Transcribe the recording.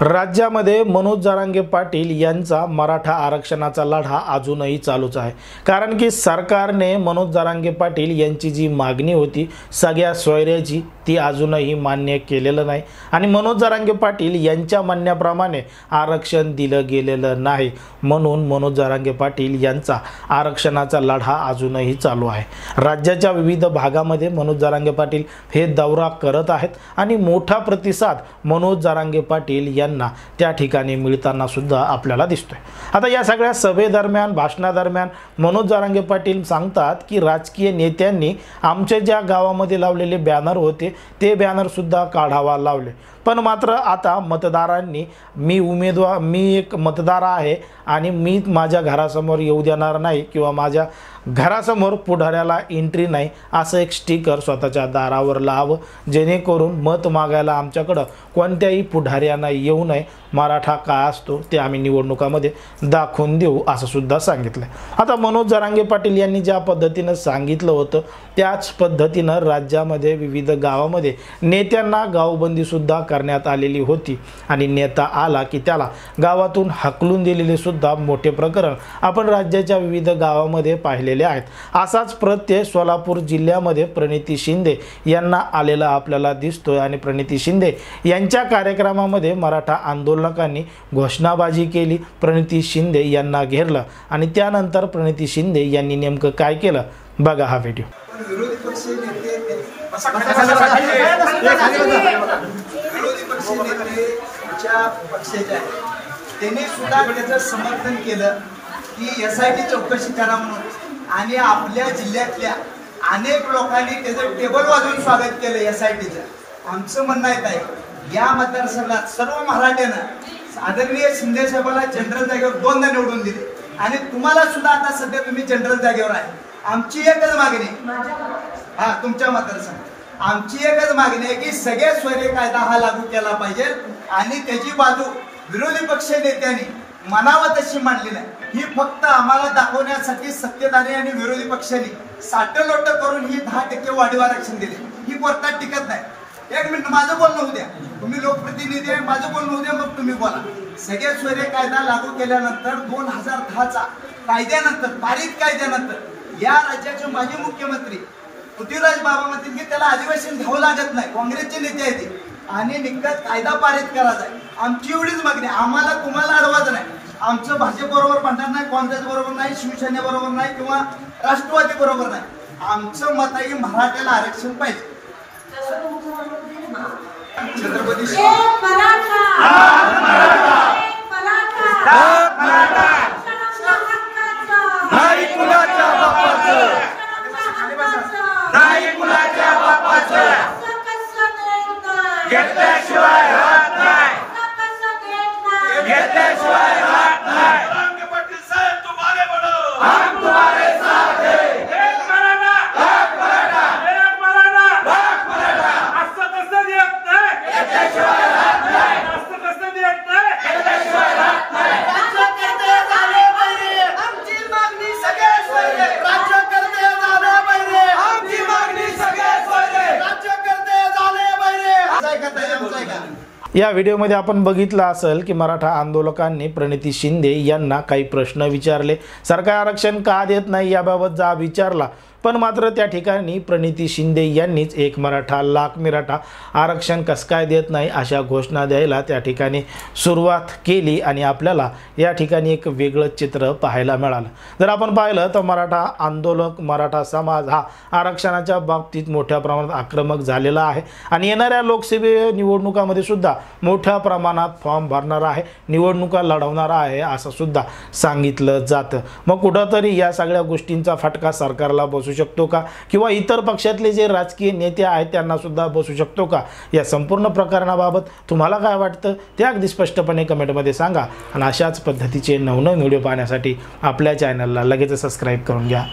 राज्यामध्ये मनोज जरांगे पाटील यांचा मराठा आरक्षणाचा लढा अजूनही चालूच आहे। कारण की सरकारने मनोज जरांगे पाटील यांची जी मागणी होती सगळ्या सोयऱ्याची ती अजूनही मान्य केलेलं नाही आणि मनोज जरांगे पाटील यांच्या म्हणण्याप्रमाणे आरक्षण दिलं गेलेलं नाही। म्हणून मनोज जरांगे पाटील यांचा आरक्षणाचा लढा अजूनही चालू आहे। राज्याच्या विविध भागामध्ये मनोज जरांगे पाटील हे दौरा करत आहेत आणि मोठा प्रतिसाद मनोज जरांगे पाटील यांना त्या ठिकाणी मिळताना सुद्धा आपल्याला दिसतोय। आता या सगळ्या सभेदरम्यान भाषणादरम्यान मनोज जरांगे पाटील सांगतात की राजकीय नेत्यांनी आमच्या ज्या गावामध्ये लावलेले बॅनर होते ते बॅनर सुद्धा काढावा लावले, पण मात्र आता मतदारांनी मी एक मतदार आहे आणि मी माझ्या घरासमोर येऊ देणार नाही किंवा माझ्या घरासमोर पुढाऱ्याला एंट्री नाही असं एक स्टिकर स्वतःच्या दारावर लावावं, जेणेकरून मत मागायला आमच्याकडं कोणत्याही पुढाऱ्यांना येऊ नये। मराठा काय असतो ते आम्ही निवडणुकामध्ये दाखवून देऊ असं सुद्धा सांगितलं। आता मनोज जरांगे पाटील यांनी ज्या पद्धतीनं सांगितलं होतं त्याच पद्धतीनं राज्यामध्ये विविध गावामध्ये नेत्यांना गावबंदी सुद्धा करण्यात आलेली होती आणि नेता आला की त्याला गावातून हाकलून दिलेले सुद्धा मोठे प्रकरण आपण राज्याच्या विविध गावामध्ये पाहिलेले आहेत। असाच प्रत्यय सोलापूर जिल्ह्यामध्ये प्रणिती शिंदे यांना आलेला आपल्याला दिसतोय आणि प्रणिती शिंदे यांच्या कार्यक्रमामध्ये मराठा आंदोलकांनी घोषणाबाजी केली, प्रणिती शिंदे यांना घेरलं आणि त्यानंतर प्रणिती शिंदे यांनी नेमकं काय केलं बघा हा व्हिडिओ। विरोधी पक्ष नेते पक्षाचे त्यांनी सुद्धा त्याचं समर्थन केलं की SIT चौकशी करा म्हणून आणि आपल्या जिल्ह्यातल्या अनेक लोकांनी त्याचं टेबल वाजवून स्वागत केलं SITचं। आमचं म्हणणं आहे या मतदारसंघात सर्व मराठ्यानं आदरणीय शिंदे साहेबांना जनरल जागेवर 2दा निवडून दिले आणि तुम्हाला सुद्धा आता सध्या तुम्ही जनरल जागेवर आहे। आमची एकच मागणी तुमच्या मतदारसंघात आमची एकच मागणी आहे की सगळे स्वैर्य कायदा हा लागू केला पाहिजे आणि त्याची बाजू विरोधी पक्ष नेत्यांनी मनावं तशी मांडली नाही। ही फक्त आम्हाला दाखवण्यासाठी सत्तेधारी आणि विरोधी पक्षांनी साठलोट करून ही 10% वाढीव आरक्षण दिले, ही कोर्टात टिकत नाही। एक मिनिट माझं बोलणं होऊ द्या, तुम्ही लोकप्रतिनिधी आहे, माझं बोलणं होऊ द्या मग तुम्ही बोला। सगळे स्वैर्य कायदा लागू केल्यानंतर 2010चा कायद्यानंतर पारित कायद्यानंतर या राज्याचे माजी मुख्यमंत्री पृथ्वीराज बाबा म्हणतील की त्याला अधिवेशन घ्यावं लागत नाही, काँग्रेसचे नेते आहेत आणि निकट कायदा पारित करायचा आहे। आमची एवढीच मागणी, आम्हाला तुम्हाला अडवायचं नाही। आमचं भाजप बरोबर भांडण नाही, काँग्रेस बरोबर नाही, शिवसेने बरोबर नाही किंवा राष्ट्रवादी बरोबर नाही। आमचं मत आहे मराठ्याला आरक्षण पाहिजे। छत्रपती या व्हिडिओमध्ये आपण बघितलं असेल की मराठा आंदोलकांनी प्रणिती शिंदे यांना काही प्रश्न विचारले। सरकार आरक्षण का देत नाही याबाबत जा विचारला पण मात्र त्या ठिकाणी प्रणिती शिंदे यांनीच एक मराठा लाख मराठा आरक्षण कसं काय देत नाही अशा घोषणा द्यायला त्या ठिकाणी सुरुवात केली आणि आपल्याला या ठिकाणी एक वेगळं चित्र पाहायला मिळालं। जर आपण पाहिलं तर मराठा आंदोलक मराठा समाज हा आरक्षणाच्या बाबतीत मोठ्या प्रमाणात आक्रमक झालेला आहे आणि येणाऱ्या लोकसभा निवडणुकामध्ये सुद्धा मोठ्या प्रमाणात फॉर्म भरणार आहे, निवडणुका लढवणार आहे असं सुद्धा सांगितलं जातं। मग कुठंतरी या सगळ्या गोष्टींचा फटका सरकारला बसू शकतो का किंवा इतर पक्षातले जे राजकीय नेते आहेत त्यांना सुद्धा बसू शकतो का? या संपूर्ण प्रकरणाबाबत तुम्हाला काय वाटतं ते अगदी स्पष्टपणे कमेंटमध्ये सांगा आणि अशाच पद्धतीचे नवनवीन व्हिडिओ पाहण्यासाठी आपल्या चॅनलला लगेच सबस्क्राईब करून घ्या।